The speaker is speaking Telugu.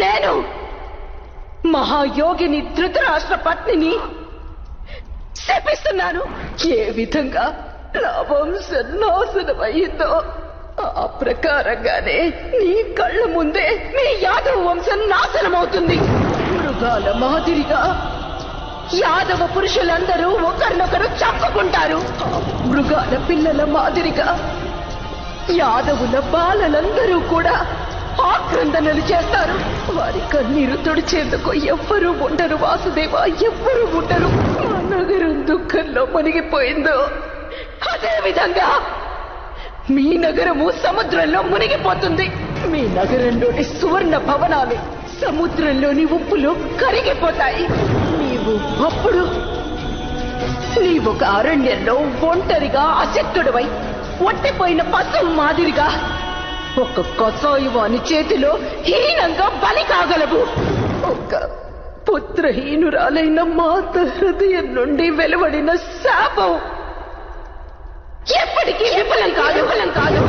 నేను మహాయోగిని ధృతరాష్ట్ర పత్నిని శపిస్తున్నాను. ఏ విధంగా నా వంశం నాశనమయ్యిందో ఆ ప్రకారంగానే నీ కళ్ళ ముందే మీ యాదవ వంశం నాశనమవుతుంది. మృగాల మాదిరిగా యాదవ పురుషులందరూ ఒకరినొకరు చంపుకుంటారు. మృగాల పిల్లల మాదిరిగా యాదవుల బాలలందరూ కూడా ఆక్రందనలు చేస్తారు. వారి కన్నీరు తుడిచేందుకు ఎవ్వరూ ఉండరు వాసుదేవ, ఎవ్వరూ ఉండరు. మా నగరం దుఃఖంలో మునిగిపోయిందో అదే విధంగా మీ నగరము సముద్రంలో మునిగిపోతుంది. మీ నగరంలోని సువర్ణ భవనాలు సముద్రంలోని ఉప్పులు కరిగిపోతాయి. నీవొక అరణ్యంలో ఒంటరిగా అశక్తుడివై ఒట్టిపోయిన పశువు మాదిరిగా ఒక కసాయువాని చేతిలో హీనంగా బలి కాగలవు. ఒక పుత్రహీనురాలైన మాత హృదయం నుండి వెలువడిన శాపం ఎప్పటికీ విఫలం కాదు.